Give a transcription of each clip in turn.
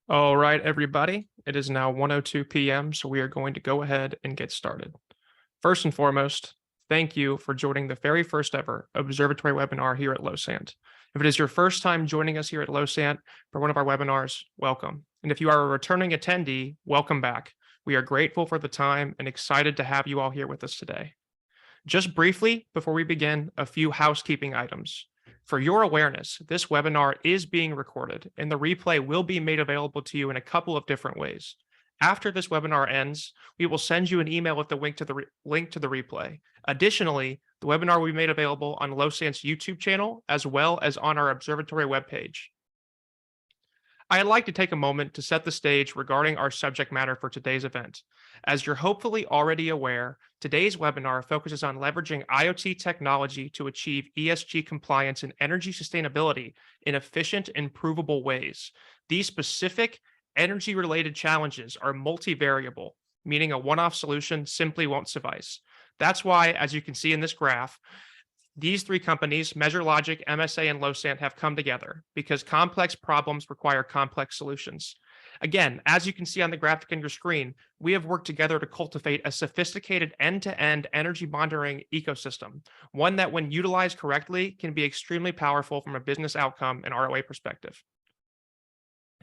All right, everybody. It is now 1:02 p.m., so we are going to go ahead and get started. First and foremost, thank you for joining the very first ever Observatory webinar here at Losant. If it is your first time joining us here at Losant for one of our webinars, welcome. And if you are a returning attendee, welcome back. We are grateful for the time and excited to have you all here with us today. Just briefly, before we begin, a few housekeeping items. For your awareness, this webinar is being recorded and the replay will be made available to you in a couple of different ways. After this webinar ends, we will send you an email with the link to the replay. Additionally, the webinar will be made available on Losant's YouTube channel as well as on our Observatory webpage. I'd like to take a moment to set the stage regarding our subject matter for today's event. As you're hopefully already aware, today's webinar focuses on leveraging IoT technology to achieve ESG compliance and energy sustainability in efficient and provable ways. These specific energy-related challenges are multivariable, meaning a one-off solution simply won't suffice. That's why, as you can see in this graph, these three companies, MeasureLogic, MSA, and Losant, have come together because complex problems require complex solutions. Again, as you can see on the graphic on your screen, we have worked together to cultivate a sophisticated end-to-end energy monitoring ecosystem, one that when utilized correctly can be extremely powerful from a business outcome and ROA perspective.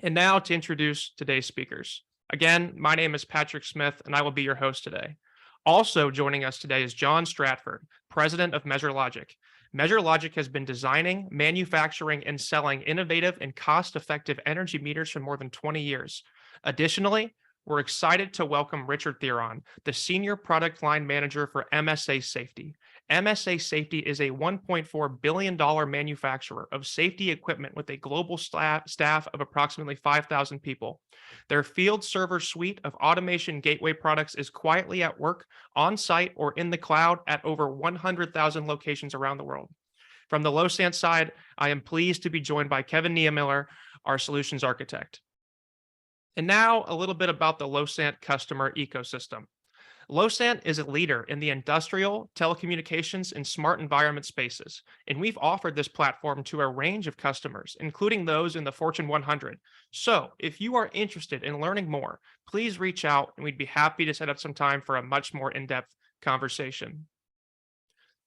And now to introduce today's speakers. Again, my name is Patrick Smith, and I will be your host today. Also joining us today is John Stratford, president of MeasureLogic. MeasureLogic has been designing, manufacturing, and selling innovative and cost-effective energy meters for more than 20 years. Additionally, we're excited to welcome Richard Theron, the senior product line manager for MSA Safety. MSA Safety is a $1.4 billion manufacturer of safety equipment with a global staff of approximately 5,000 people. Their field server suite of automation gateway products is quietly at work, on site, or in the cloud at over 100,000 locations around the world. From the Losant side, I am pleased to be joined by Kevin Niemiller, our solutions architect. And now a little bit about the Losant customer ecosystem. Losant is a leader in the industrial, telecommunications, and smart environment spaces, and we've offered this platform to a range of customers, including those in the Fortune 100. So if you are interested in learning more, please reach out and we'd be happy to set up some time for a much more in-depth conversation.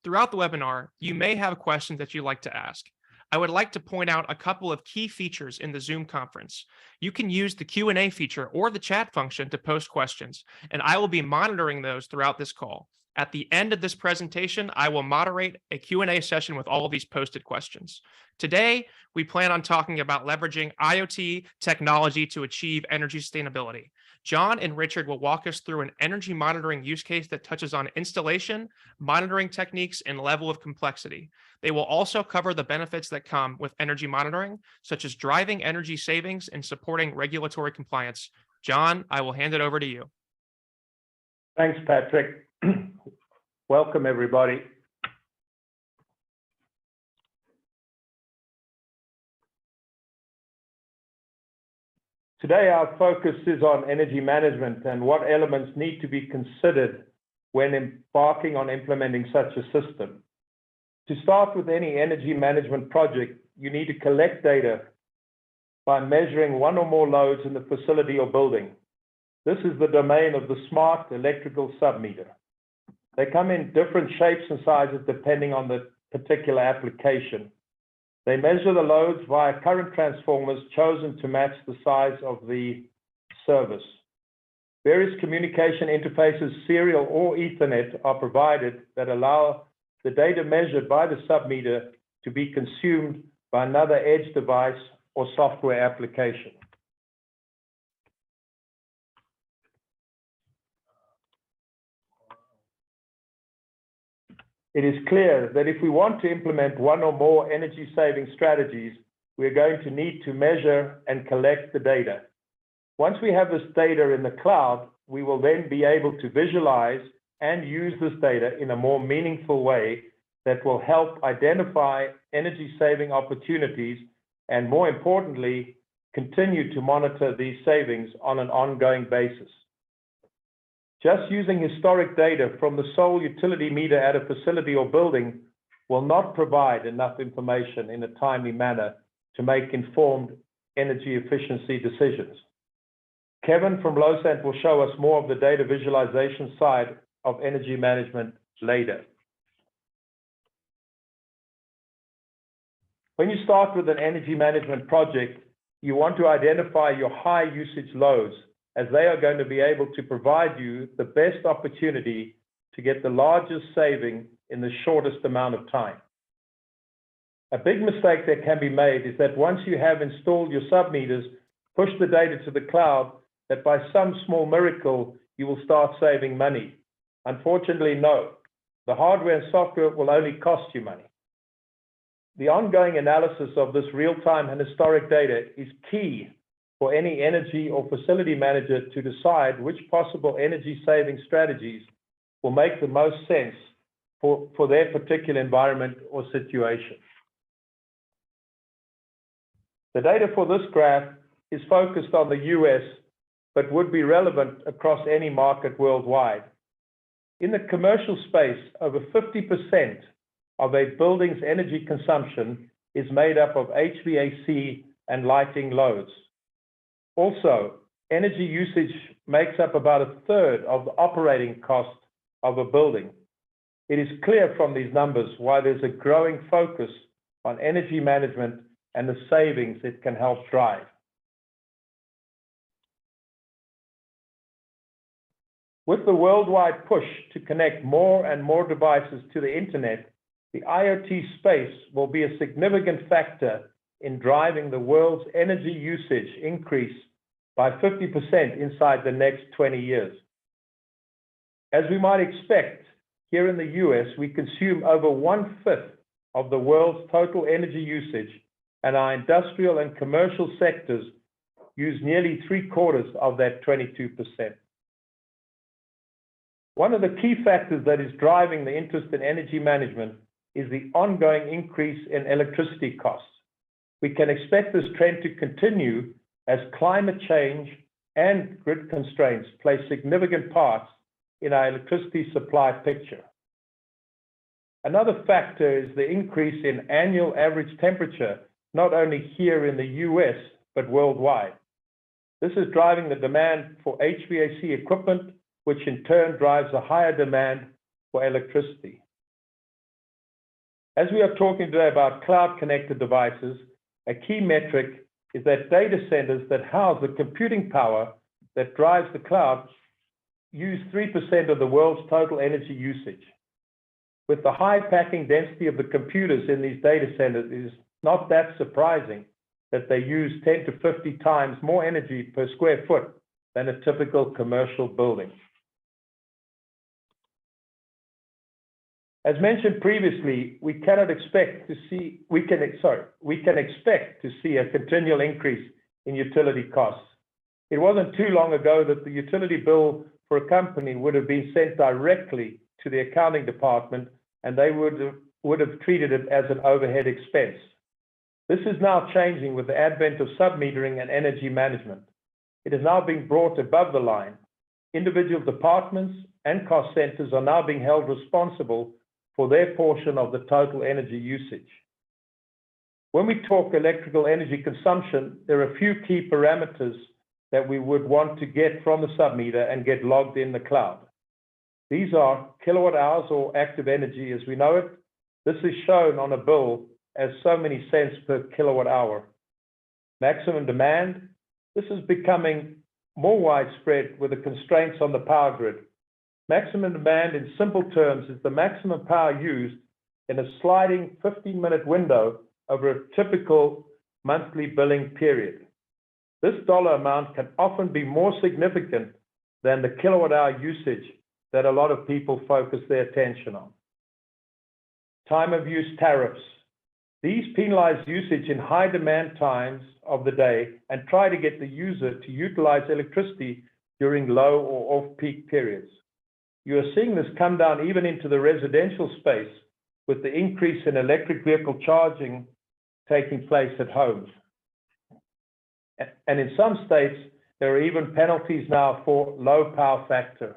Throughout the webinar, you may have questions that you'd like to ask. I would like to point out a couple of key features in the Zoom conference. You can use the Q&A feature or the chat function to post questions, and I will be monitoring those throughout this call. At the end of this presentation, I will moderate a Q&A session with all of these posted questions. Today, we plan on talking about leveraging IoT technology to achieve energy sustainability. John and Richard will walk us through an energy monitoring use case that touches on installation, monitoring techniques, and level of complexity. They will also cover the benefits that come with energy monitoring, such as driving energy savings and supporting regulatory compliance. John, I will hand it over to you. Thanks, Patrick. Welcome, everybody. Today, our focus is on energy management and what elements need to be considered when embarking on implementing such a system. To start with any energy management project, you need to collect data by measuring one or more loads in the facility or building. This is the domain of the smart electrical submeter. They come in different shapes and sizes depending on the particular application. They measure the loads via current transformers chosen to match the size of the service. Various communication interfaces, serial or Ethernet, are provided that allow the data measured by the submeter to be consumed by another edge device or software application. It is clear that if we want to implement one or more energy-saving strategies, we're going to need to measure and collect the data. Once we have this data in the cloud, we will then be able to visualize and use this data in a more meaningful way that will help identify energy-saving opportunities and, more importantly, continue to monitor these savings on an ongoing basis. Just using historic data from the sole utility meter at a facility or building will not provide enough information in a timely manner to make informed energy efficiency decisions. Kevin from Losant will show us more of the data visualization side of energy management later. When you start with an energy management project, you want to identify your high usage loads, as they are going to be able to provide you the best opportunity to get the largest saving in the shortest amount of time. A big mistake that can be made is that once you have installed your submeters, push the data to the cloud, that by some small miracle, you will start saving money. Unfortunately, no. The hardware and software will only cost you money. The ongoing analysis of this real-time and historic data is key for any energy or facility manager to decide which possible energy-saving strategies will make the most sense for their particular environment or situation. The data for this graph is focused on the US, but would be relevant across any market worldwide. In the commercial space, over 50% of a building's energy consumption is made up of HVAC and lighting loads. Also, energy usage makes up about a third of the operating cost of a building. It is clear from these numbers why there's a growing focus on energy management and the savings it can help drive. With the worldwide push to connect more and more devices to the internet, the IoT space will be a significant factor in driving the world's energy usage increase by 50% inside the next 20 years. As we might expect, here in the US, we consume over 1/5 of the world's total energy usage, and our industrial and commercial sectors use nearly 3/4 of that 22%. One of the key factors that is driving the interest in energy management is the ongoing increase in electricity costs. We can expect this trend to continue as climate change and grid constraints play significant parts in our electricity supply picture. Another factor is the increase in annual average temperature, not only here in the US, but worldwide. This is driving the demand for HVAC equipment, which in turn drives a higher demand for electricity. As we are talking today about cloud-connected devices, a key metric is that data centers that house the computing power that drives the cloud use 3% of the world's total energy usage. With the high packing density of the computers in these data centers, it is not that surprising that they use 10 to 50 times more energy per square foot than a typical commercial building. As mentioned previously, we can expect to see a continual increase in utility costs. It wasn't too long ago that the utility bill for a company would have been sent directly to the accounting department, and they would have treated it as an overhead expense. This is now changing with the advent of submetering and energy management. It is now being brought above the line. Individual departments and cost centers are now being held responsible for their portion of the total energy usage. When we talk electrical energy consumption, there are a few key parameters that we would want to get from the submeter and get logged in the cloud. These are kilowatt hours or active energy as we know it. This is shown on a bill as so many cents per kilowatt hour. Maximum demand. This is becoming more widespread with the constraints on the power grid. Maximum demand in simple terms is the maximum power used in a sliding 15-minute window over a typical monthly billing period. This dollar amount can often be more significant than the kilowatt hour usage that a lot of people focus their attention on. Time of use tariffs. These penalize usage in high demand times of the day and try to get the user to utilize electricity during low or off-peak periods. You are seeing this come down even into the residential space with the increase in electric vehicle charging taking place at homes. And in some states, there are even penalties now for low power factor.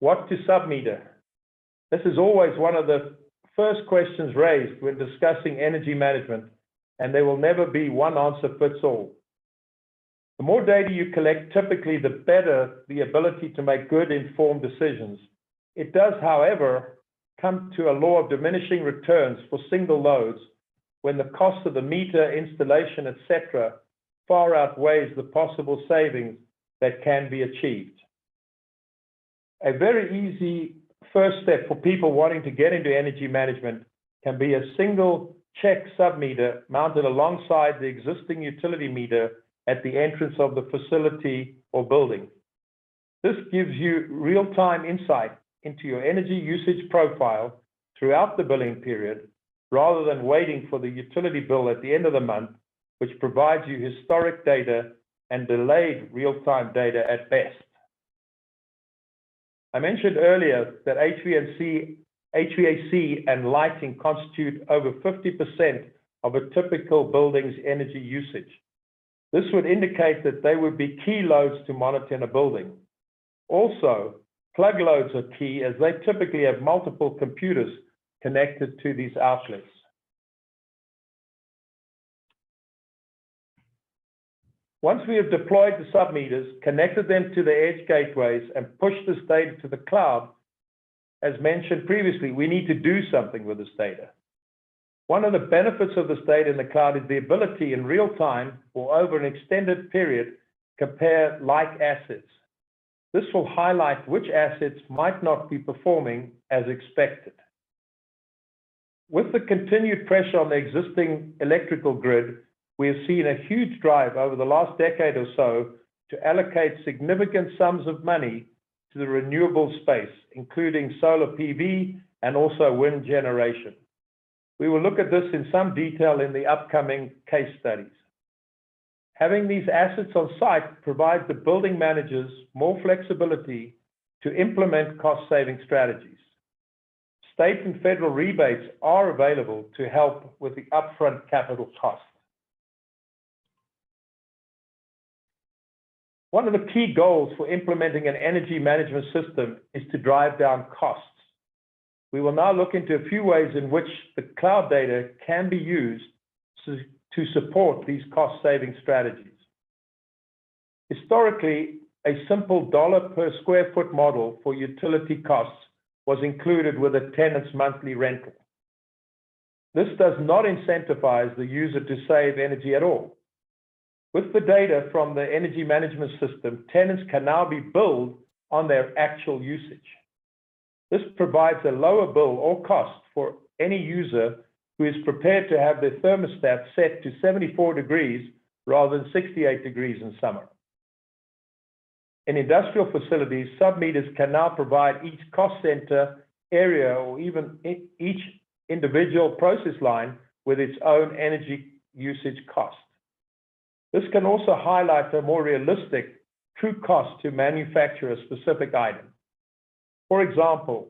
What to submeter? This is always one of the first questions raised when discussing energy management, and there will never be one answer fits all. The more data you collect, typically the better the ability to make good informed decisions. It does, however, come to a law of diminishing returns for single loads when the cost of the meter, installation, etc., far outweighs the possible savings that can be achieved. A very easy first step for people wanting to get into energy management can be a single check submeter mounted alongside the existing utility meter at the entrance of the facility or building. This gives you real-time insight into your energy usage profile throughout the billing period, rather than waiting for the utility bill at the end of the month, which provides you historic data and delayed real-time data at best. I mentioned earlier that HVAC and lighting constitute over 50% of a typical building's energy usage. This would indicate that they would be key loads to monitor in a building. Also, plug loads are key, as they typically have multiple computers connected to these outlets. Once we have deployed the submeters, connected them to the edge gateways, and pushed this data to the cloud, as mentioned previously, we need to do something with this data. One of the benefits of this data in the cloud is the ability in real time or over an extended period compare like assets. This will highlight which assets might not be performing as expected. With the continued pressure on the existing electrical grid, we have seen a huge drive over the last decade or so to allocate significant sums of money to the renewable space, including solar PV and also wind generation. We will look at this in some detail in the upcoming case studies. Having these assets on site provides the building managers more flexibility to implement cost-saving strategies. State and federal rebates are available to help with the upfront capital cost. One of the key goals for implementing an energy management system is to drive down costs. We will now look into a few ways in which the cloud data can be used to support these cost-saving strategies. Historically, a simple dollar per square foot model for utility costs was included with a tenant's monthly rental. This does not incentivize the user to save energy at all. With the data from the energy management system, tenants can now be billed on their actual usage. This provides a lower bill or cost for any user who is prepared to have their thermostat set to 74 degrees rather than 68 degrees in summer. In industrial facilities, submeters can now provide each cost center, area, or even each individual process line with its own energy usage cost. This can also highlight a more realistic true cost to manufacture a specific item. For example,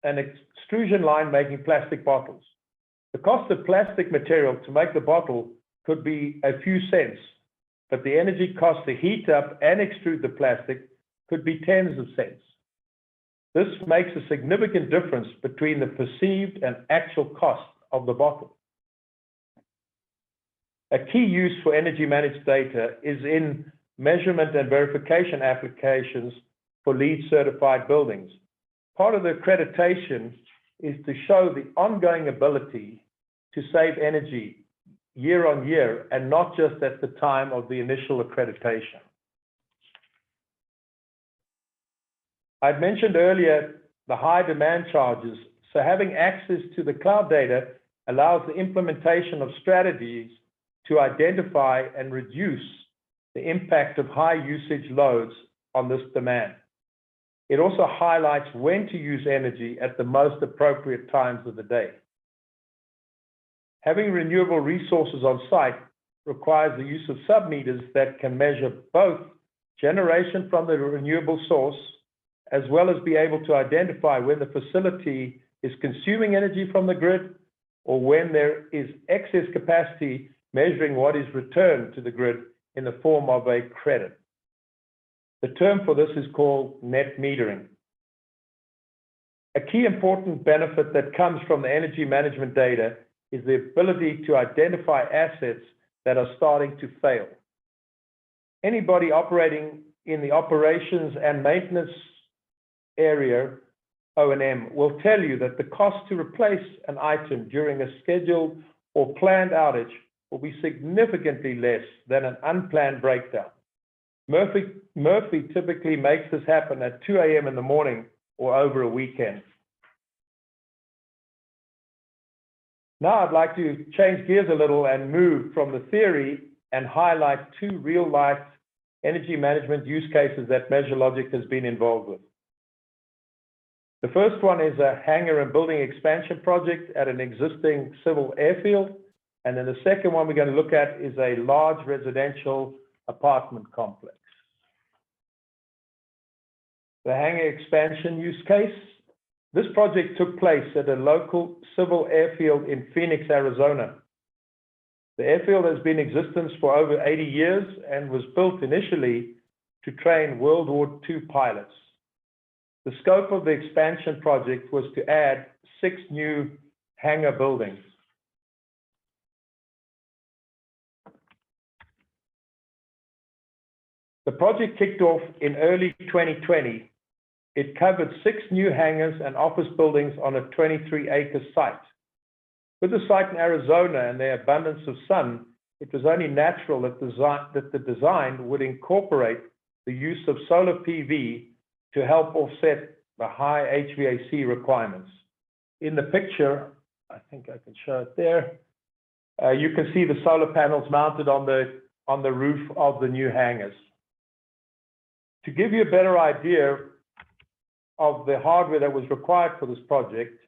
an extrusion line making plastic bottles. The cost of plastic material to make the bottle could be a few cents, but the energy cost to heat up and extrude the plastic could be tens of cents. This makes a significant difference between the perceived and actual cost of the bottle. A key use for energy managed data is in measurement and verification applications for LEED certified buildings. Part of the accreditation is to show the ongoing ability to save energy year on year and not just at the time of the initial accreditation. I'd mentioned earlier the high demand charges, so having access to the cloud data allows the implementation of strategies to identify and reduce the impact of high usage loads on this demand. It also highlights when to use energy at the most appropriate times of the day. Having renewable resources on site requires the use of submeters that can measure both generation from the renewable source, as well as be able to identify when the facility is consuming energy from the grid or when there is excess capacity, measuring what is returned to the grid in the form of a credit. The term for this is called net metering. A key important benefit that comes from the energy management data is the ability to identify assets that are starting to fail. Anybody operating in the operations and maintenance area, O&M, will tell you that the cost to replace an item during a scheduled or planned outage will be significantly less than an unplanned breakdown. Murphy typically makes this happen at 2 a.m. in the morning or over a weekend. Now I'd like to change gears a little and move from the theory and highlight 2 real-life energy management use cases that MeasureLogic has been involved with. The first one is a hangar and building expansion project at an existing civil airfield. And then the second one we're going to look at is a large residential apartment complex. The hangar expansion use case. This project took place at a local civil airfield in Phoenix, Arizona. The airfield has been in existence for over 80 years and was built initially to train World War II pilots. The scope of the expansion project was to add 6 new hangar buildings. The project kicked off in early 2020. It covered 6 new hangars and office buildings on a 23-acre site. With the site in Arizona and the abundance of sun, it was only natural that the design would incorporate the use of solar PV to help offset the high HVAC requirements. In the picture, I think I can show it there, you can see the solar panels mounted on the roof of the new hangars. To give you a better idea of the hardware that was required for this project,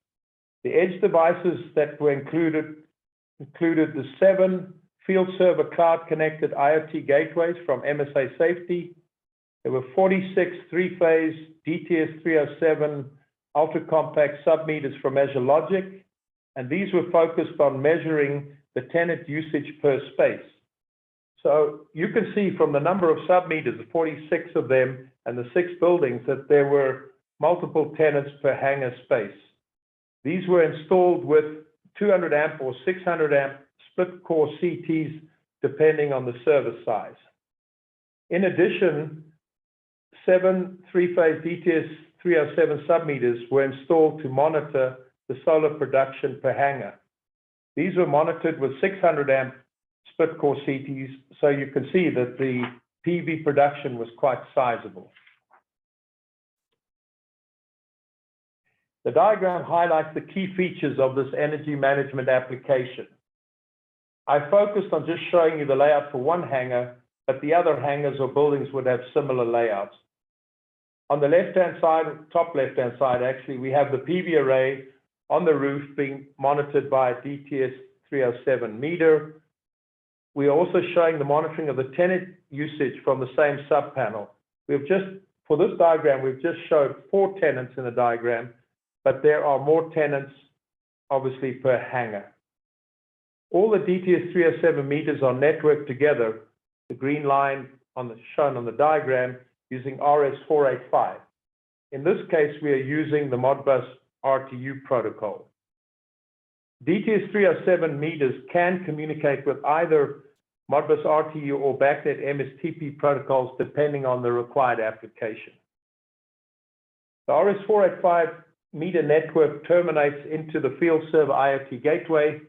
the edge devices that were included the 7 field server cloud-connected IoT gateways from MSA Safety. There were 46 3-phase DTS 307 ultra-compact submeters from MeasureLogic, and these were focused on measuring the tenant usage per space. So you can see from the number of submeters, the 46 of them, and the 6 buildings, that there were multiple tenants per hangar space. These were installed with 200 amp or 600 amp split core CTs, depending on the service size. In addition, 7 3-phase DTS 307 submeters were installed to monitor the solar production per hangar. These were monitored with 600 amp split core CTs, so you can see that the PV production was quite sizable. The diagram highlights the key features of this energy management application. I focused on just showing you the layout for one hangar, but the other hangars or buildings would have similar layouts. On the left-hand side, top left-hand side, actually, we have the PV array on the roof being monitored by a DTS 307 meter. We are also showing the monitoring of the tenant usage from the same sub-panel. For this diagram, we've just showed 4 tenants in the diagram, but there are more tenants, obviously, per hangar. All the DTS 307 meters are networked together, the green line shown on the diagram, using RS485. In this case, we are using the Modbus RTU protocol. DTS 307 meters can communicate with either Modbus RTU or BACnet MSTP protocols, depending on the required application. The RS485 meter network terminates into the field server IoT gateway.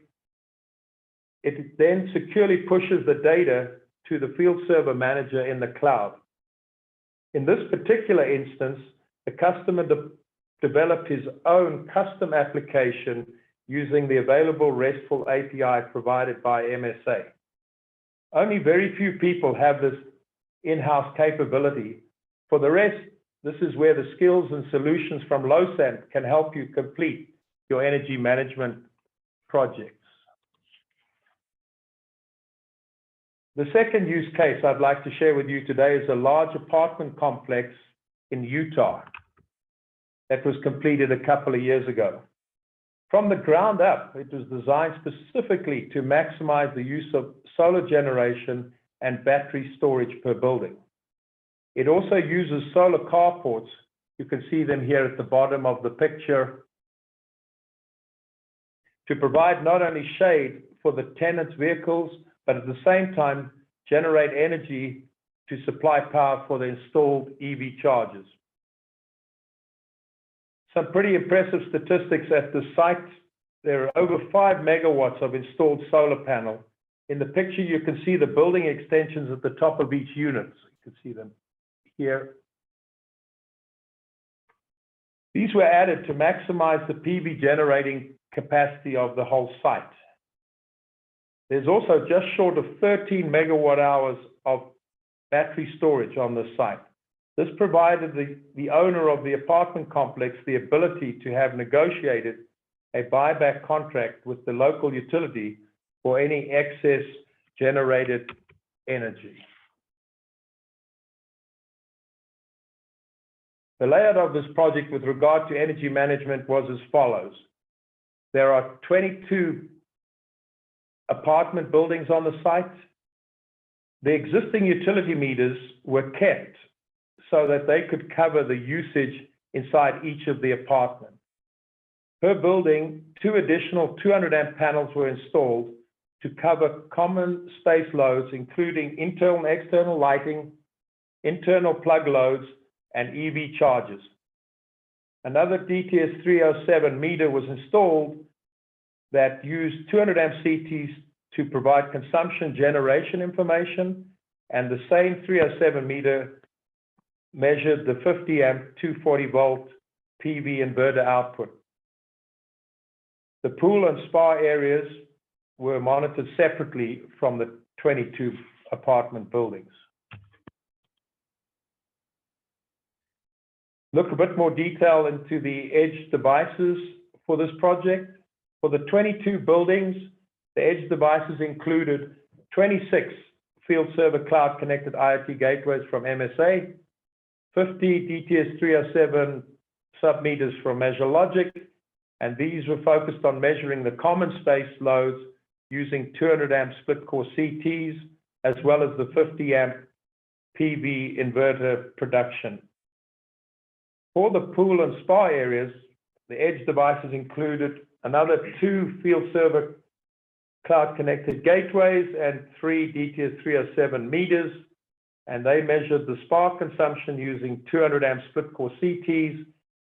It then securely pushes the data to the field server manager in the cloud. In this particular instance, the customer developed his own custom application using the available RESTful API provided by MSA. Only very few people have this in-house capability. For the rest, this is where the skills and solutions from Losant can help you complete your energy management projects. The second use case I'd like to share with you today is a large apartment complex in Utah that was completed a couple of years ago. From the ground up, it was designed specifically to maximize the use of solar generation and battery storage per building. It also uses solar carports You can see them here at the bottom of the picture, to provide not only shade for the tenants' vehicles, but at the same time generate energy to supply power for the installed EV chargers. Some pretty impressive statistics at the site. There are over 5 megawatts of installed solar panel. In the picture, you can see the building extensions at the top of each unit. So you can see them here. These were added to maximize the PV generating capacity of the whole site. There's also just short of 13 megawatt hours of battery storage on the site. This provided the owner of the apartment complex the ability to have negotiated a buyback contract with the local utility for any excess generated energy. The layout of this project with regard to energy management was as follows. There are 22 apartment buildings on the site. The existing utility meters were kept so that they could cover the usage inside each of the apartments. Per building, 2 additional 200 amp panels were installed to cover common space loads, including internal and external lighting, internal plug loads, and EV chargers. Another DTS 307 meter was installed that used 200 amp CTs to provide consumption generation information, and the same 307 meter measured the 50 amp 240 volt PV inverter output. The pool and spa areas were monitored separately from the 22 apartment buildings. Look a bit more detail into the edge devices for this project. For the 22 buildings, the edge devices included 26 field server cloud connected IoT gateways from MSA, 50 DTS 307 sub-meters from MeasureLogic, and these were focused on measuring the common space loads using 200 amp split core CTs, as well as the 50 amp PV inverter production. For the pool and spa areas, the edge devices included another 2 field server cloud connected gateways and 3 DTS 307 meters, and they measured the spa consumption using 200 amp split core CTs,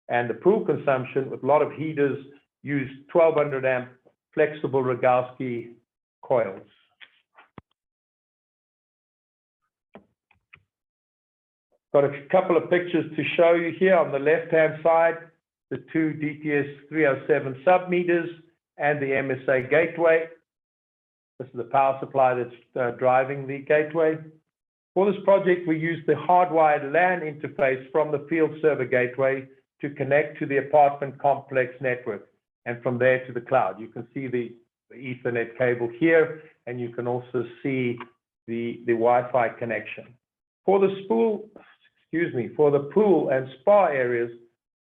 and the pool consumption with a lot of heaters used 1200 amp flexible Rogowski coils. Got a couple of pictures to show you here. On the left-hand side, the 2 DTS 307 sub-meters and the MSA gateway. This is the power supply that's driving the gateway. For this project, we used the hardwired LAN interface from the field server gateway to connect to the apartment complex network, and from there to the cloud. You can see the Ethernet cable here, and you can also see the Wi-Fi connection. For the pool and spa areas,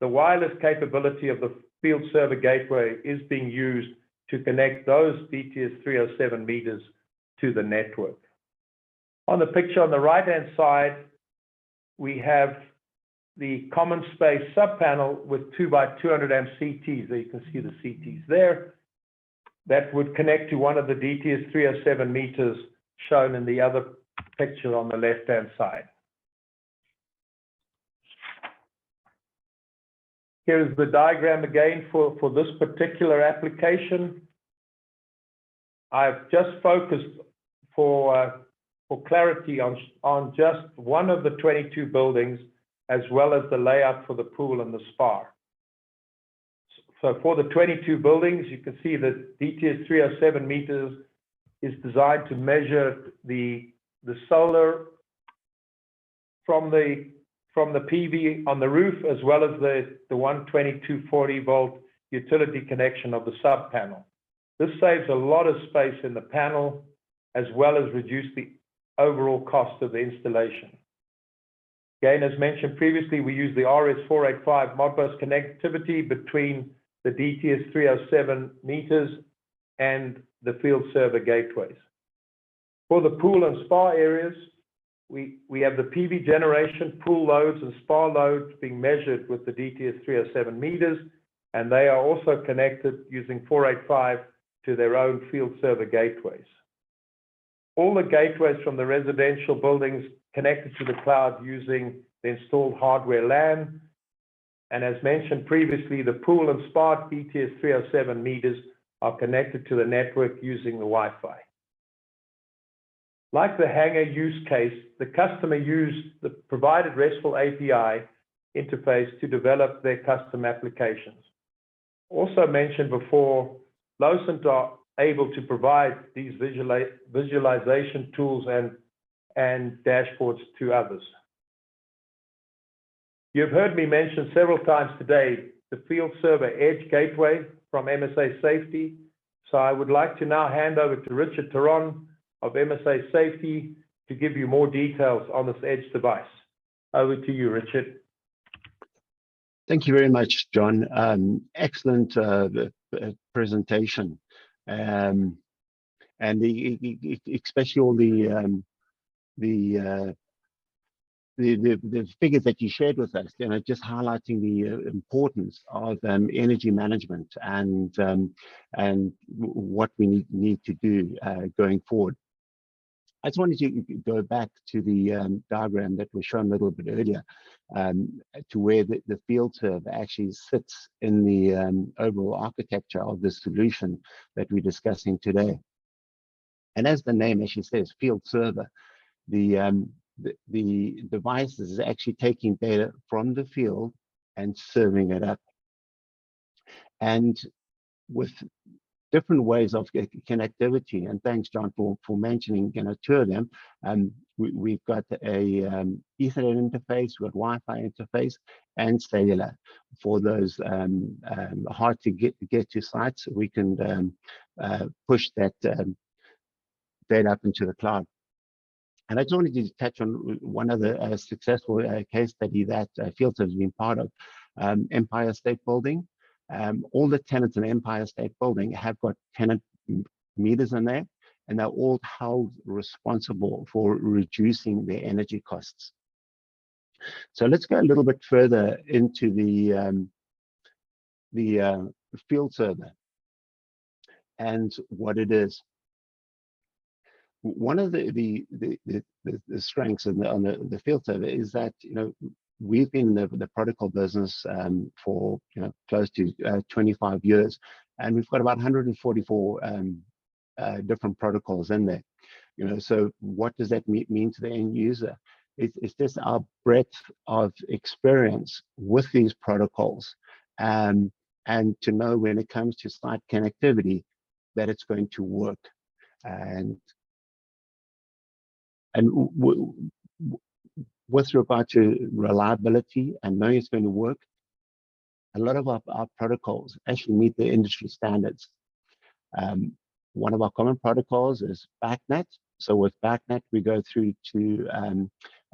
the wireless capability of the field server gateway is being used to connect those DTS 307 meters to the network. On the picture on the right-hand side, we have the common space sub-panel with 2 by 200 amp CTs. There you can see the CTs there. That would connect to one of the DTS 307 meters shown in the other picture on the left-hand side. Here is the diagram again for this particular application. I've just focused for clarity on just one of the 22 buildings, as well as the layout for the pool and the spa. So for the 22 buildings, you can see that DTS 307 meters is designed to measure the solar from the PV on the roof, as well as the 12240 volt utility connection of the sub panel. This saves a lot of space in the panel, as well as reduce the overall cost of the installation. Again, as mentioned previously, we use the RS485 Modbus connectivity between the DTS 307 meters and the field server gateways. For the pool and spa areas, we have the PV generation, pool loads, and spa loads being measured with the DTS 307 meters, and they are also connected using 485 to their own field server gateways. All the gateways from the residential buildings connected to the cloud using the installed hardware LAN. And as mentioned previously, the pool and spa DTS 307 meters are connected to the network using the Wi-Fi. Like the Hangar use case, the customer used the provided RESTful API interface to develop their custom applications. Also mentioned before, Losant are able to provide these visualization tools and dashboards to others. You've heard me mention several times today the field server edge gateway from MSA Safety. So I would like to now hand over to Richard Taron of MSA Safety to give you more details on this edge device. Over to you, Richard. Thank you very much, John. Excellent presentation, and especially all the figures that you shared with us, just highlighting the importance of energy management and what we need to do going forward. I just wanted to go back to the diagram that was shown a little bit earlier, to where the field server actually sits in the overall architecture of the solution that we're discussing today. And as the name actually says, field server, the device is actually taking data from the field and serving it up. And with different ways of connectivity, and thanks, John, for mentioning two of them. We've got a Ethernet interface, we've got Wi-Fi interface, and cellular. For those hard to get to sites, we can push that data up into the cloud. And I just wanted to touch on one other successful case study that Field has been part of, Empire State Building. All the tenants in Empire State Building have got tenant meters in there, and they're all held responsible for reducing their energy costs. So let's go a little bit further into the field server and what it is. One of the strengths on the field server is that we've been in the protocol business for close to 25 years, and we've got about 144 different protocols in there. So what does that mean to the end user? It's just our breadth of experience with these protocols, and to know when it comes to site connectivity that it's going to work. And with regard to reliability and knowing it's going to work, a lot of our protocols actually meet the industry standards. One of our common protocols is BACnet. So with BACnet, we go through to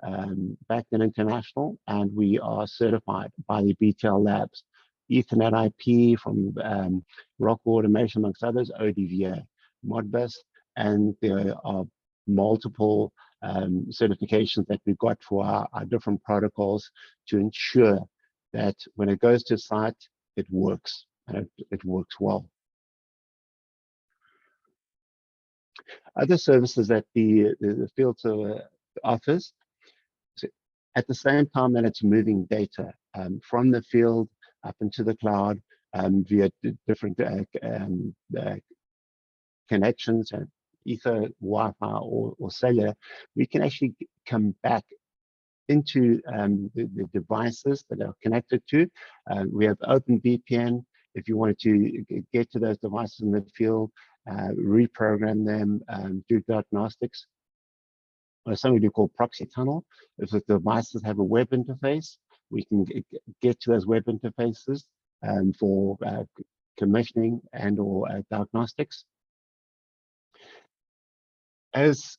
BACnet International, and we are certified by the BTL Labs. Ethernet IP from Rockwell Automation, amongst others, ODVA, Modbus, and there are multiple certifications that we've got for our different protocols to ensure that when it goes to site, it works, and it works well. Other services that the field server offers, so at the same time that it's moving data from the field up into the cloud via different connections, and Ether, Wi-Fi, or cellular, we can actually come back into the devices that are connected to. We have OpenVPN if you wanted to get to those devices in the field, reprogram them, do diagnostics. Or something we call proxy tunnel. If the devices have a web interface, we can get to those web interfaces for commissioning and/or diagnostics. As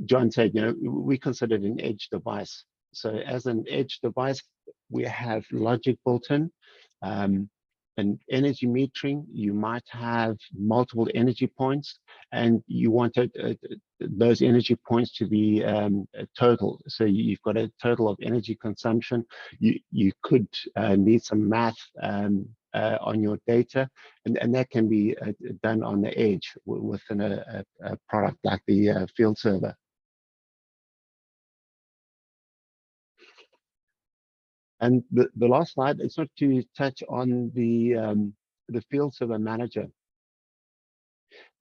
John said, we consider it an edge device. So as an edge device, we have logic built in. and energy metering, you might have multiple energy points, and you want those energy points to be total. So you've got a total of energy consumption. You could need some math on your data, and that can be done on the edge within a product like the field server. And the last slide is not to touch on the field server manager.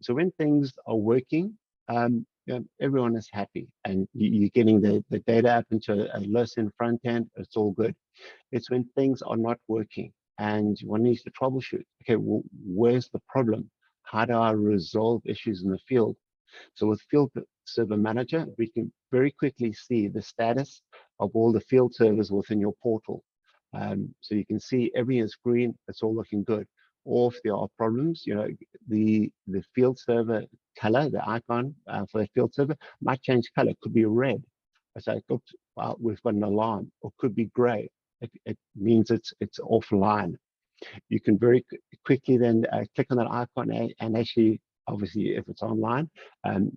So when things are working, everyone is happy, and you're getting the data up into a Losant front end. It's all good. It's when things are not working and one needs to troubleshoot. Okay, well, where's the problem? How do I resolve issues in the field? So with Field Server Manager, we can very quickly see the status of all the field servers within your portal. So you can see everything is green, it's all looking good. Or if there are problems, the field server color, the icon for the field server might change color. It could be red. So oops, well, we've got an alarm, or could be gray. It means it's offline. You can very quickly then click on that icon and actually, obviously, if it's online,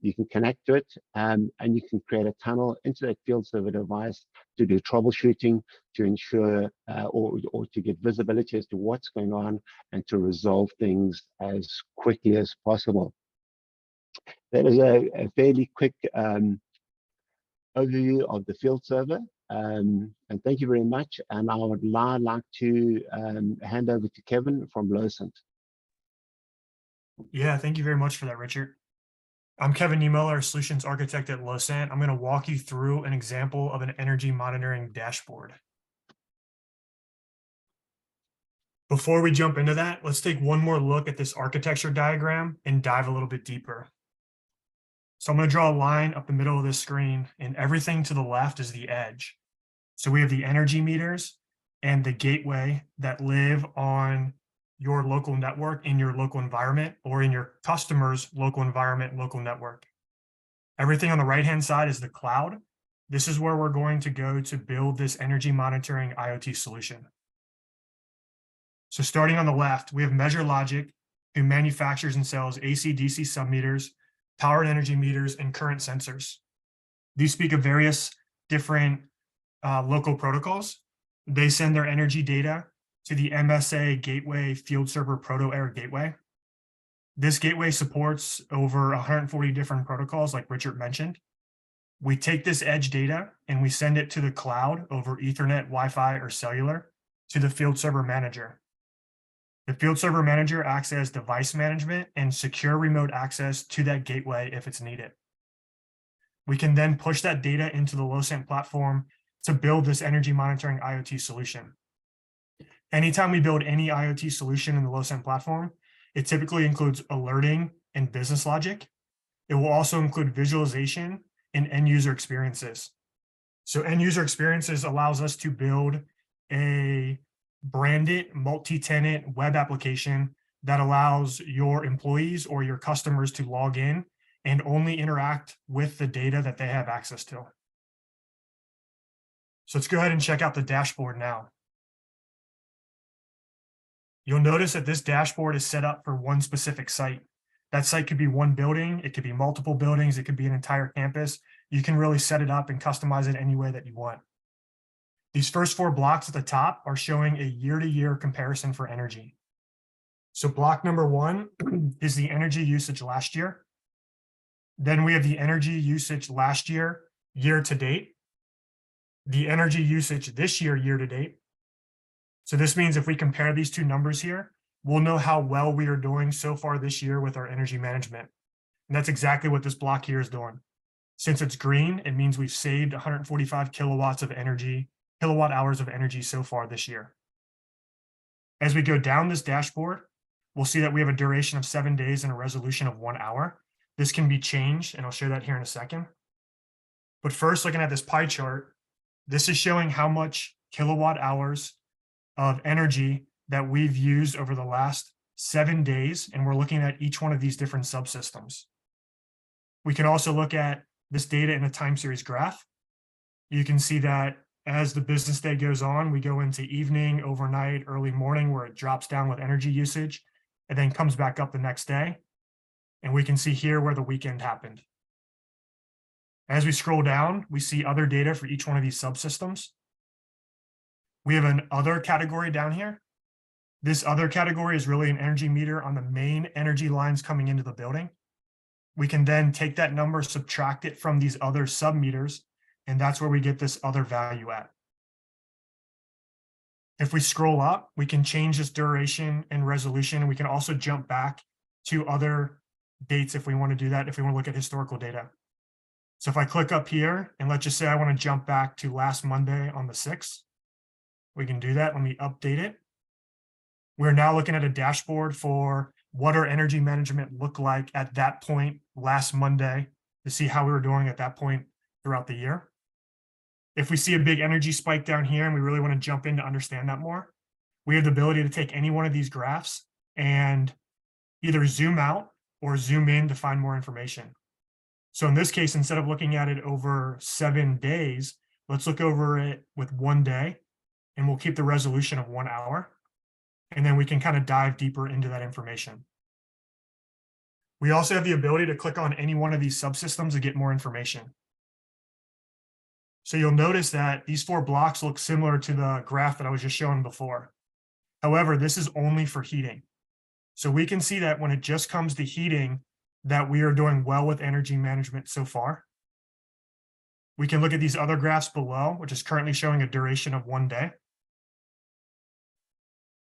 you can connect to it, and you can create a tunnel into that field server device to do troubleshooting, to ensure or to get visibility as to what's going on and to resolve things as quickly as possible. That is a fairly quick overview of the field server. And thank you very much. And I would now like to hand over to Kevin from Losant. Yeah, thank you very much for that, Richard. I'm Kevin Niemöller, Solutions Architect at Losant. I'm going to walk you through an example of an energy monitoring dashboard. Before we jump into that, let's take one more look at this architecture diagram and dive a little bit deeper. So I'm going to draw a line up the middle of this screen, and everything to the left is the edge. So we have the energy meters and the gateway that live on your local network in your local environment or in your customer's local environment, local network. Everything on the right-hand side is the cloud. This is where we're going to go to build this energy monitoring IoT solution. So starting on the left, we have Measure Logic, who manufactures and sells AC/DC submeters, power and energy meters, and current sensors. These speak of various different local protocols. They send their energy data to the MSA Gateway Field Server Proto-Air Gateway. This gateway supports over 140 different protocols, like Richard mentioned. We take this edge data and we send it to the cloud over Ethernet, Wi-Fi, or cellular to the Field Server Manager. The Field Server Manager acts as device management and secure remote access to that gateway if it's needed. We can then push that data into the Losant platform to build this energy monitoring IoT solution. Anytime we build any IoT solution in the Losant platform, it typically includes alerting and business logic. It will also include visualization and end user experiences. So end user experiences allows us to build a branded multi-tenant web application that allows your employees or your customers to log in and only interact with the data that they have access to. So let's go ahead and check out the dashboard now. You'll notice that this dashboard is set up for one specific site. That site could be one building, it could be multiple buildings, it could be an entire campus. You can really set it up and customize it any way that you want. These first 4 blocks at the top are showing a year-to-year comparison for energy. So block number 1 is the energy usage last year. Then we have the energy usage last year, year to date. The energy usage this year, year to date. So this means if we compare these two numbers here, we'll know how well we are doing so far this year with our energy management. And that's exactly what this block here is doing. Since it's green, it means we've saved 145 kilowatt hours of energy so far this year. As we go down this dashboard, we'll see that we have a duration of 7 days and a resolution of 1 hour. This can be changed, and I'll show that here in a second. But first, looking at this pie chart, this is showing how much kilowatt hours of energy that we've used over the last 7 days, and we're looking at each one of these different subsystems. We can also look at this data in a time series graph. You can see that as the business day goes on, we go into evening, overnight, early morning, where it drops down with energy usage and then comes back up the next day. And we can see here where the weekend happened. As we scroll down, we see other data for each one of these subsystems. We have an other category down here. This other category is really an energy meter on the main energy lines coming into the building. We can then take that number, subtract it from these other sub-meters, and that's where we get this other value at. If we scroll up, we can change this duration and resolution. We can also jump back to other dates if we want to do that, if we want to look at historical data. So if I click up here, and let's just say I want to jump back to last Monday on the 6th, we can do that. Let me update it. We're now looking at a dashboard for what our energy management looked like at that point last Monday to see how we were doing at that point throughout the year. If we see a big energy spike down here and we really want to jump in to understand that more, we have the ability to take any one of these graphs and either zoom out or zoom in to find more information. So in this case, instead of looking at it over 7 days, let's look over it with 1 day, and we'll keep the resolution of 1 hour. And then we can kind of dive deeper into that information. We also have the ability to click on any one of these subsystems to get more information. So you'll notice that these 4 blocks look similar to the graph that I was just showing before. However, this is only for heating. So we can see that when it just comes to heating, that we are doing well with energy management so far. We can look at these other graphs below, which is currently showing a duration of 1 day.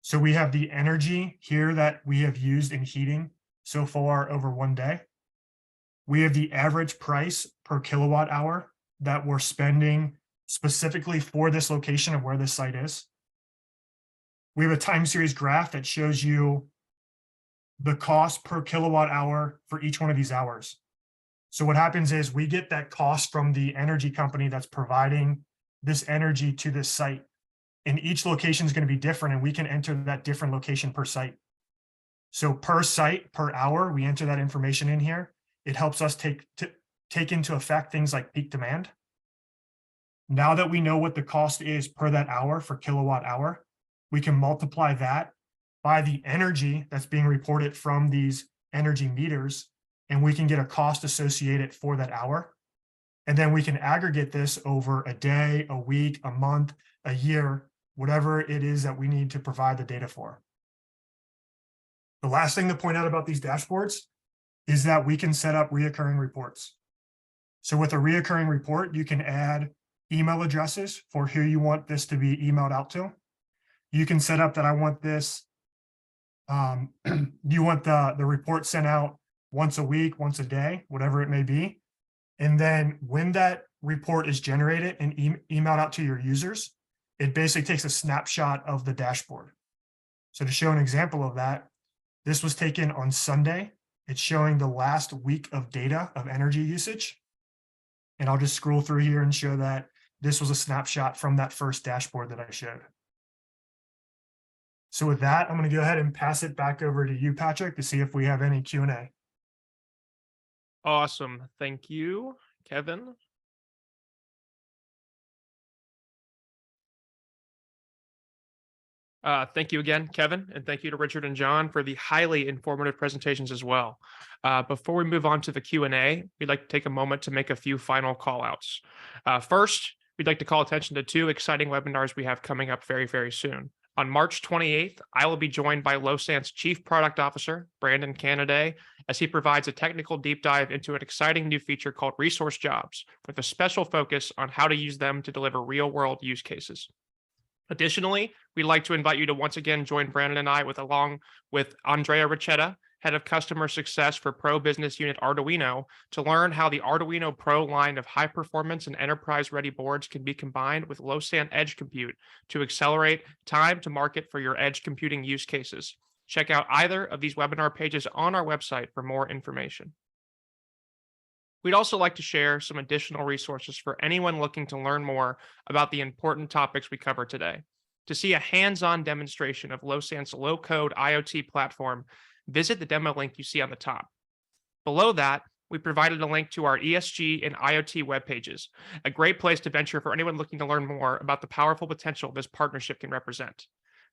So we have the energy here that we have used in heating so far over 1 day. We have the average price per kilowatt hour that we're spending specifically for this location of where this site is. We have a time series graph that shows you the cost per kilowatt hour for each one of these hours. So what happens is we get that cost from the energy company that's providing this energy to this site. And each location is going to be different, and we can enter that different location per site. So per site, per hour, we enter that information in here. It helps us take into effect things like peak demand. Now that we know what the cost is per that hour for kilowatt hour, we can multiply that by the energy that's being reported from these energy meters, and we can get a cost associated for that hour. And then we can aggregate this over a day, a week, a month, a year, whatever it is that we need to provide the data for. The last thing to point out about these dashboards is that we can set up reoccurring reports. So with a reoccurring report, you can add email addresses for who you want this to be emailed out to. You can set up that I want this, you want the report sent out once a week, once a day, whatever it may be. And then when that report is generated and emailed out to your users, it basically takes a snapshot of the dashboard. So to show an example of that, this was taken on Sunday. It's showing the last week of data of energy usage. And I'll just scroll through here and show that this was a snapshot from that first dashboard that I showed. So with that, I'm going to go ahead and pass it back over to you, Patrick, to see if we have any Q&A. Awesome. Thank you, Kevin. Thank you again, Kevin, and thank you to Richard and John for the highly informative presentations as well. Before we move on to the Q&A, we'd like to take a moment to make a few final call-outs. First, we'd like to call attention to 2 exciting webinars we have coming up very, very soon. On March 28th, I will be joined by Losant's Chief Product Officer, Brandon Canaday, as he provides a technical deep dive into an exciting new feature called Resource Jobs, with a special focus on how to use them to deliver real-world use cases. Additionally, we'd like to invite you to once again join Brandon and I along with Andrea Ricetta, Head of Customer Success for Pro Business Unit Arduino, to learn how the Arduino Pro line of high-performance and enterprise-ready boards can be combined with Losant Edge Compute to accelerate time to market for your edge computing use cases. Check out either of these webinar pages on our website for more information. We'd also like to share some additional resources for anyone looking to learn more about the important topics we cover today. To see a hands-on demonstration of Losant's low-code IoT platform, visit the demo link you see on the top. Below that, we provided a link to our ESG and IoT web pages, a great place to venture for anyone looking to learn more about the powerful potential this partnership can represent.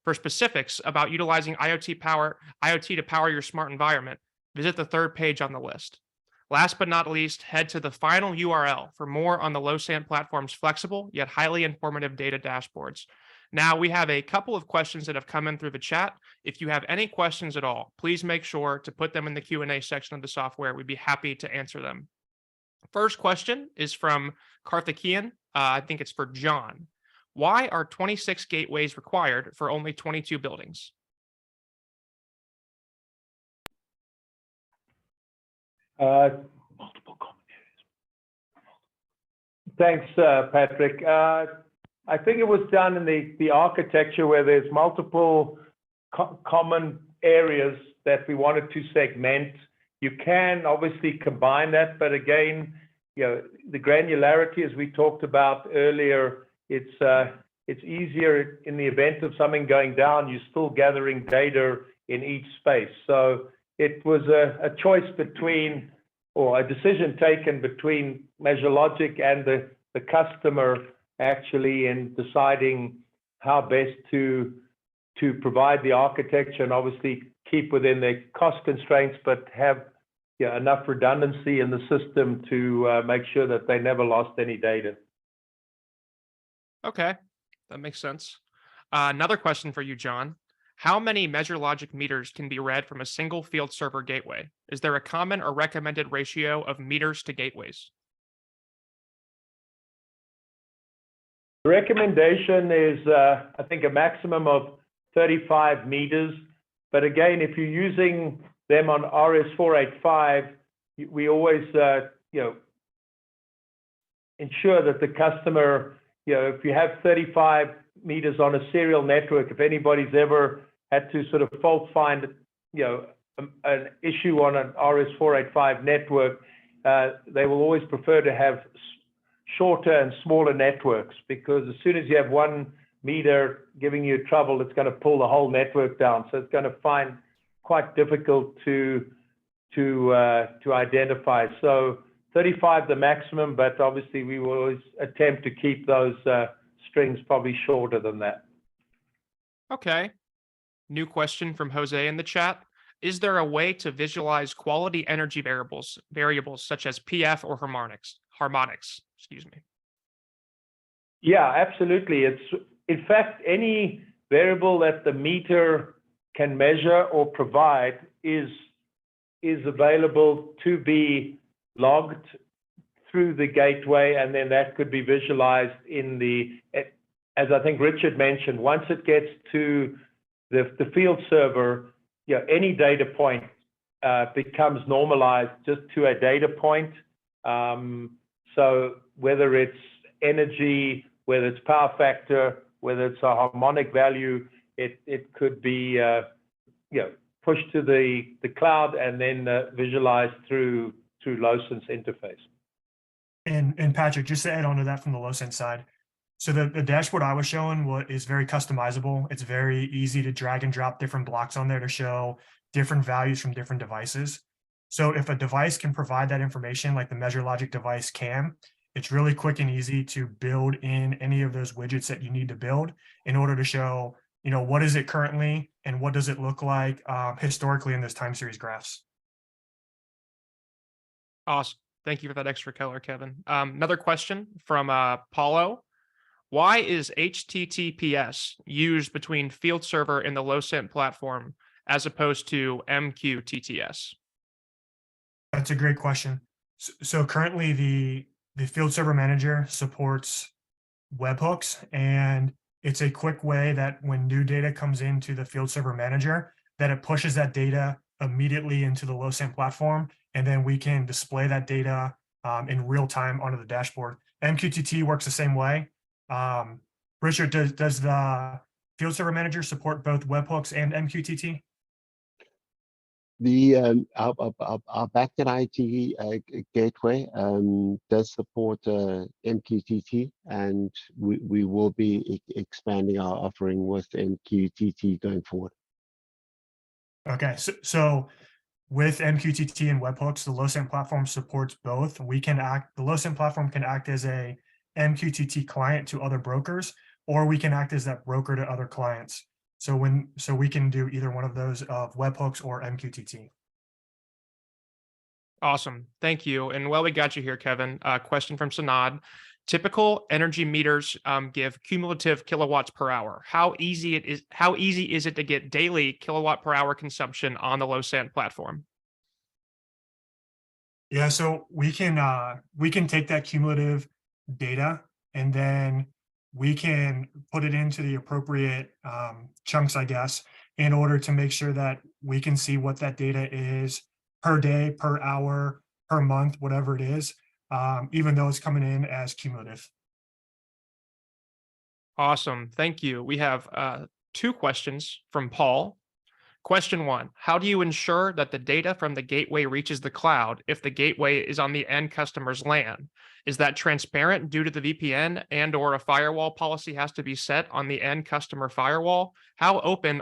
For specifics about utilizing IoT to power your smart environment, visit the third page on the list. Last but not least, head to the final URL for more on the Losant platform's flexible yet highly informative data dashboards. Now, we have a couple of questions that have come in through the chat. If you have any questions at all, please make sure to put them in the Q&A section of the software. We'd be happy to answer them. First question is from Karthikeyan. I think it's for John. Why are 26 gateways required for only 22 buildings? Multiple common areas. Thanks, Patrick. I think it was done in the architecture where there's multiple common areas that we wanted to segment. You can obviously combine that, but again, the granularity, as we talked about earlier, it's easier in the event of something going down. You're still gathering data in each space. So it was a choice between, or a decision taken between MeasureLogic and the customer actually in deciding how best to provide the architecture and obviously keep within the cost constraints, but have enough redundancy in the system to make sure that they never lost any data. Okay, that makes sense. Another question for you, John. How many MeasureLogic meters can be read from a single field server gateway? Is there a common or recommended ratio of meters to gateways? The recommendation is, I think, a maximum of 35 meters. But again, if you're using them on RS-485, we always, ensure that the customer, if you have 35 meters on a serial network, if anybody's ever had to sort of fault find, an issue on an RS-485 network, they will always prefer to have shorter and smaller networks, because as soon as you have one meter giving you trouble, it's going to pull the whole network down. So it's going to find quite difficult to identify. So 35 the maximum, but obviously we will always attempt to keep those strings probably shorter than that. Okay. New question from Jose in the chat. Is there a way to visualize quality energy variables such as PF or harmonics? Excuse me. Yeah, absolutely. It's in fact any variable that the meter can measure or provide is available to be logged through the gateway, and then that could be visualized in as I think Richard mentioned, once it gets to the field server, any data point becomes normalized just to a data point. So whether it's energy, whether it's power factor, whether it's a harmonic value, it could be pushed to the cloud and then visualized through Losant's interface. And Patrick, just to add on to that from the Losant side, so the dashboard I was showing is very customizable. It's very easy to drag and drop different blocks on there to show different values from different devices. So if a device can provide that information like the MeasureLogic device can, it's really quick and easy to build in any of those widgets that you need to build in order to show, what is it currently and what does it look like historically in those time series graphs. Awesome. Thank you for that extra color, Kevin. Another question from Paulo. Why is HTTPS used between field server and the Losant platform as opposed to MQTTS? That's a great question. So currently the field server manager supports webhooks, and it's a quick way that when new data comes into the field server manager, that it pushes that data immediately into the Losant platform, and then we can display that data in real time onto the dashboard. MQTT works the same way. Richard, does the field server manager support both webhooks and MQTT? Our backend IT gateway does support MQTT, and we will be expanding our offering with MQTT going forward. Okay, so with MQTT and webhooks, the Losant platform supports both. The Losant platform can act as a MQTT client to other brokers, or we can act as that broker to other clients. So we can do either one of those of webhooks or MQTT. Awesome. Thank you. And while we got you here, Kevin, question from Sanad. Typical energy meters give cumulative kilowatts per hour. How easy is it to get daily kilowatt per hour consumption on the Losant platform? Yeah, so we can take that cumulative data and then we can put it into the appropriate chunks, I guess, in order to make sure that we can see what that data is per day, per hour, per month, whatever it is, even though it's coming in as cumulative. Awesome. Thank you. We have 2 questions from Paul. Question 1, how do you ensure that the data from the gateway reaches the cloud if the gateway is on the end customer's LAN? Is that transparent due to the VPN and or a firewall policy has to be set on the end customer firewall? How open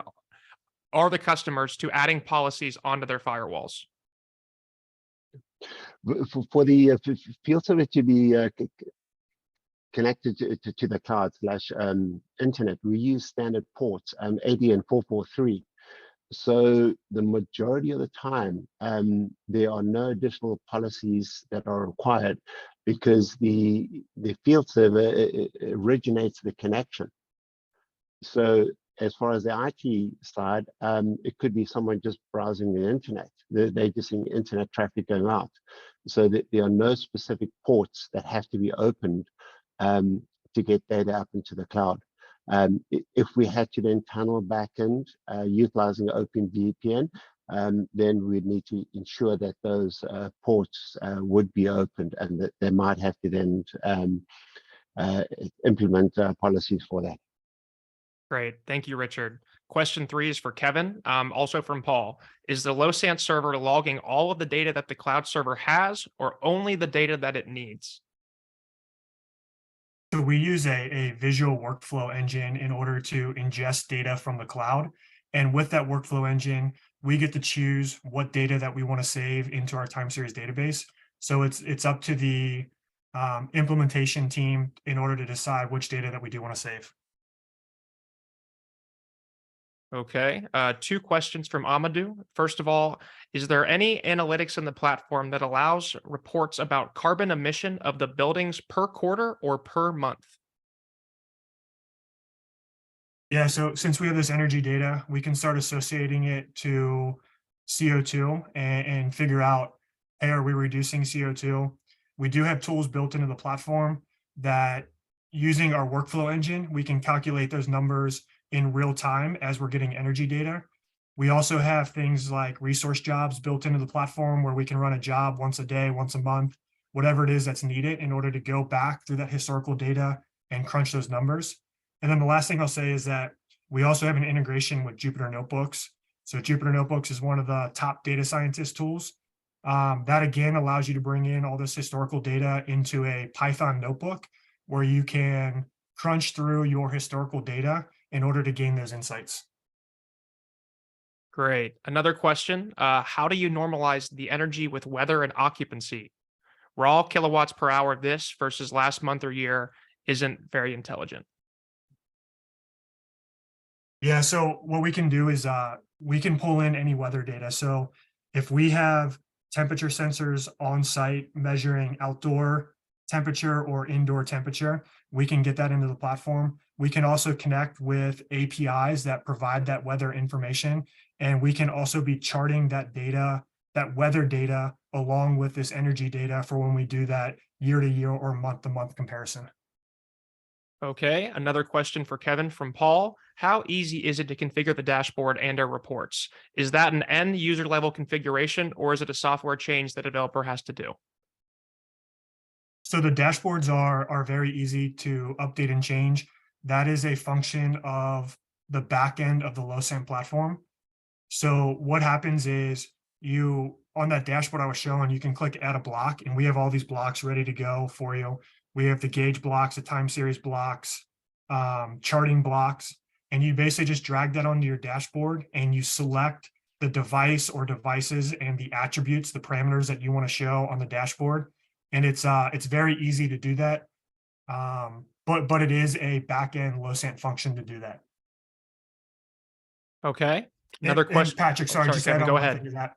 are the customers to adding policies onto their firewalls? For the field service to be connected to the cloud / internet, we use standard ports, ADN 443. So the majority of the time, there are no additional policies that are required because the field server originates the connection. So as far as the IT side, it could be someone just browsing the internet. They're just seeing internet traffic going out. So that there are no specific ports that have to be opened to get data up into the cloud. If we had to then tunnel backend utilizing OpenVPN, then we'd need to ensure that those ports would be opened and that they might have to then implement policies for that. Great. Thank you, Richard. Question 3 is for Kevin, also from Paul. Is the Losant server logging all of the data that the cloud server has or only the data that it needs? So we use a visual workflow engine in order to ingest data from the cloud. And with that workflow engine, we get to choose what data that we want to save into our time series database. So it's up to the implementation team in order to decide which data that we do want to save. Okay. 2 questions from Amadou. First of all, is there any analytics in the platform that allows reports about carbon emission of the buildings per quarter or per month? Yeah, so since we have this energy data, we can start associating it to CO2 and figure out, hey, are we reducing CO2? We do have tools built into the platform that using our workflow engine, we can calculate those numbers in real time as we're getting energy data. We also have things like resource jobs built into the platform where we can run a job once a day, once a month, whatever it is that's needed in order to go back through that historical data and crunch those numbers. And then the last thing I'll say is that we also have an integration with Jupyter Notebooks. So Jupyter Notebooks is one of the top data scientist tools. That again allows you to bring in all this historical data into a Python notebook where you can crunch through your historical data in order to gain those insights. Great. Another question. How do you normalize the energy with weather and occupancy? Raw kilowatts per hour this versus last month or year isn't very intelligent. Yeah, so what we can do is we can pull in any weather data. So if we have temperature sensors on site measuring outdoor temperature or indoor temperature, we can get that into the platform. We can also connect with APIs that provide that weather information. And we can also be charting that data, that weather data, along with this energy data for when we do that year to year or month to month comparison. Okay, another question for Kevin from Paul. How easy is it to configure the dashboard and our reports? Is that an end user level configuration or is it a software change that a developer has to do? So the dashboards are very easy to update and change. That is a function of the back end of the Losant platform. So what happens is on that dashboard I was showing, you can click add a block and we have all these blocks ready to go for you. We have the gauge blocks, the time series blocks, charting blocks, and you basically just drag that onto your dashboard and you select the device or devices and the attributes, the parameters that you want to show on the dashboard. And it's very easy to do that. But it is a backend Losant function to do that. Okay. Another And question. Patrick, sorry, just Kevin, add on go one ahead. thing to that.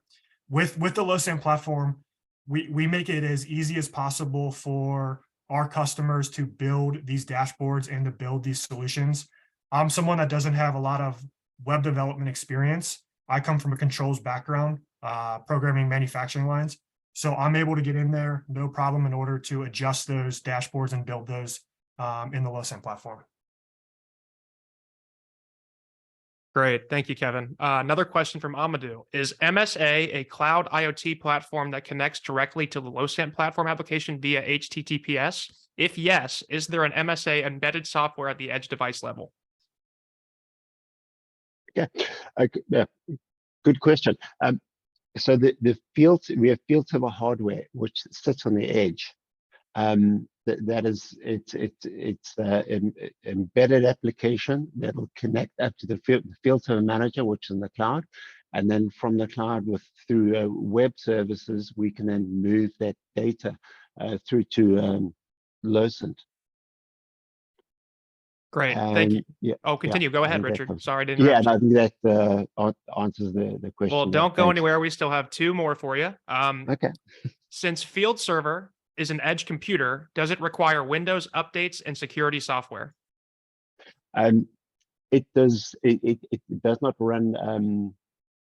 With the Losant platform, we make it as easy as possible for our customers to build these dashboards and to build these solutions. I'm someone that doesn't have a lot of web development experience. I come from a controls background, programming manufacturing lines. So I'm able to get in there, no problem, in order to adjust those dashboards and build those in the Losant platform. Great. Thank you, Kevin. Another question from Amadou. Is MSA a cloud IoT platform that connects directly to the Losant platform application via HTTPS? If yes, is there an MSA embedded software at the edge device level? Yeah, good question. So the field, we have field server hardware which sits on the edge. That is, it's embedded application that will connect up to the field server manager, which is in the cloud, and then from the cloud through web services, we can then move that data through to Losant. Great, thank you. Yeah. Oh, continue. Yeah, Go ahead, Richard. Sorry to interrupt. Yeah, and I think that answers the question. Well, don't go anywhere. We still have two more for you. Okay. Since field server is an edge computer, does it require Windows updates and security software? It does. It does not run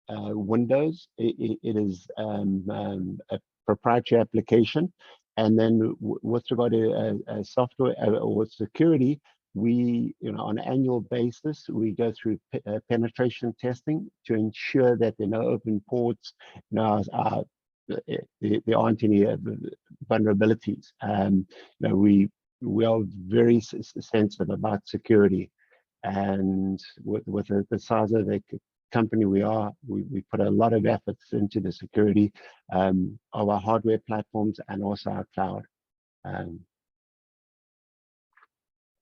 Windows. It is a proprietary application, and then with regard to software or security, we, on an annual basis, we go through penetration testing to ensure that there are no open ports, there aren't any vulnerabilities. We are very sensitive about security, and with the size of the company we are, we put a lot of efforts into the security of our hardware platforms and also our cloud.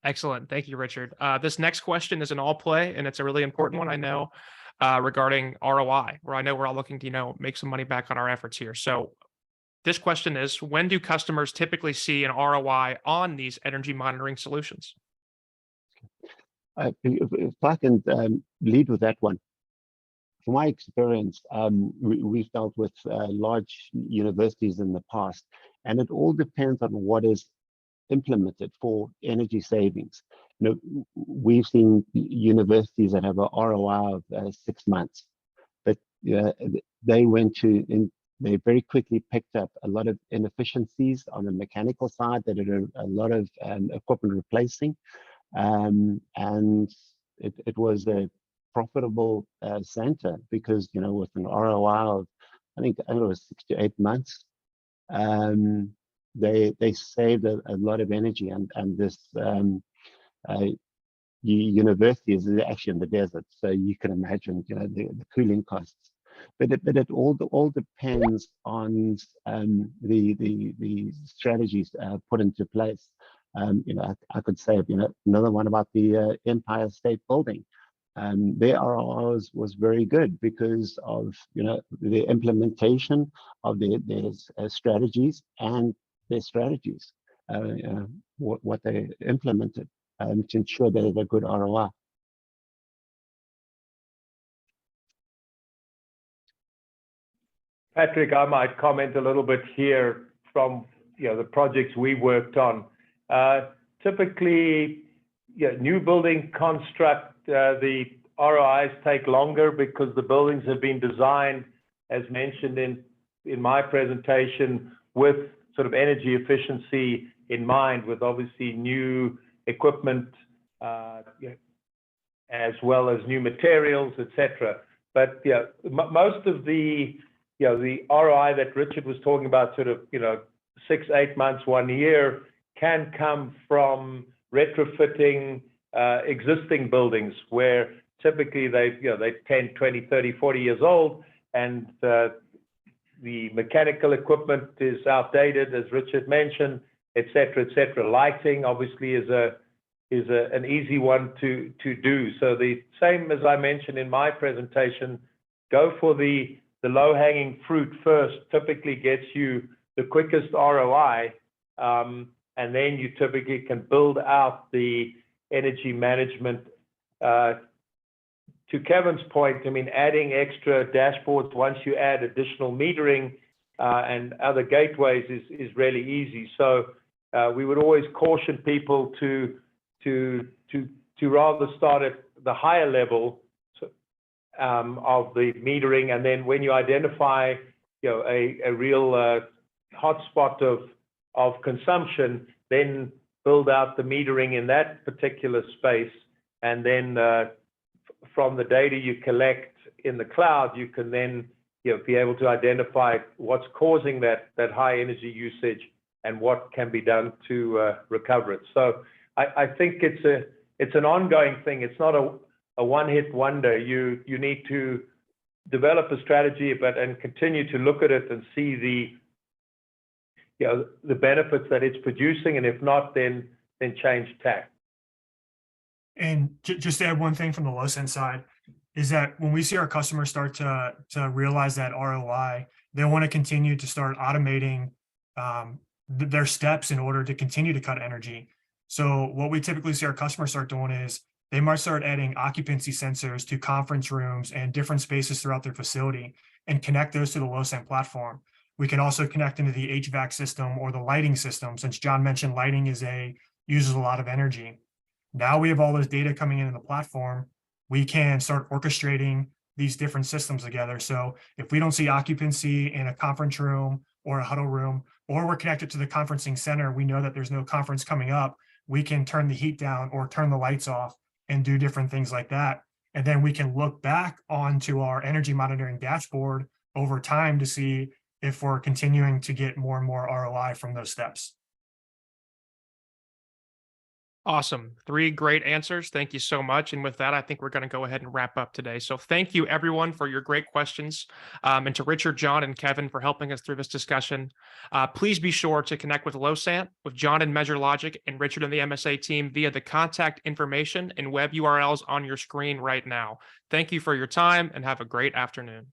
Excellent. Thank you, Richard. This next question is an all play, and it's a really important one, I know, regarding ROI, where I know we're all looking to, make some money back on our efforts here. So this question is, when do customers typically see an ROI on these energy monitoring solutions? If I can lead with that one. From my experience, we've dealt with large universities in the past, and it all depends on what is implemented for energy savings. We've seen universities that have a ROI of 6 months, but they very quickly picked up a lot of inefficiencies on the mechanical side, that are a lot of equipment replacing, and it was a profitable center because with an ROI of I think it was 6 to 8 months. They saved a lot of energy, and this university is actually in the desert, so you can imagine the cooling costs. But it all depends on the strategies put into place. I could say another one about the Empire State Building. Their ROI was very good because of the implementation of their strategies and their strategies, what they implemented to ensure that it's a good ROI. Patrick, I might comment a little bit here from the projects we worked on. Typically, new building construct, the ROIs take longer because the buildings have been designed, as mentioned in my presentation, with sort of energy efficiency in mind, with obviously new equipment as well as new materials, etc. But most of the ROI that Richard was talking about, sort of 6, 8 months, 1 year, can come from retrofitting existing buildings where typically they're 10, 20, 30, 40 years old, and the mechanical equipment is outdated, as Richard mentioned, etc., etc. Lighting obviously is an easy one to do. So the same as I mentioned in my presentation, go for the low-hanging fruit first. Typically gets you the quickest ROI, and then you typically can build out the energy management. To Kevin's point, I mean, adding extra dashboards once you add additional metering and other gateways is really easy. So we would always caution people to rather start at the higher level of the metering, and then when you identify, you know, a real hotspot of consumption, then build out the metering in that particular space, and then from the data you collect in the cloud, you can then, you know, be able to identify what's causing that high energy usage and what can be done to recover it. So I think it's an ongoing thing. It's not a one-hit wonder. You need to develop a strategy, and continue to look at it and see the benefits that it's producing, and if not, then change tack. And just to add one thing from the Losant side, is that when we see our customers start to realize that ROI, they want to continue to start automating their steps in order to continue to cut energy. So what we typically see our customers start doing is they might start adding occupancy sensors to conference rooms and different spaces throughout their facility and connect those to the Losant platform. We can also connect into the HVAC system or the lighting system, since John mentioned lighting uses a lot of energy. Now we have all this data coming in the platform, we can start orchestrating these different systems together. So if we don't see occupancy in a conference room or a huddle room, or we're connected to the conferencing center, we know that there's no conference coming up, we can turn the heat down or turn the lights off and do different things like that. And then we can look back onto our energy monitoring dashboard over time to see if we're continuing to get more and more ROI from those steps. Awesome. 3 great answers. Thank you so much. And with that, I think we're going to go ahead and wrap up today. So thank you, everyone, for your great questions, and to Richard, John, and Kevin for helping us through this discussion. Please be sure to connect with Losant, with John and Measure Logic, and Richard and the MSA team via the contact information and web URLs on your screen right now. Thank you for your time, and have a great afternoon.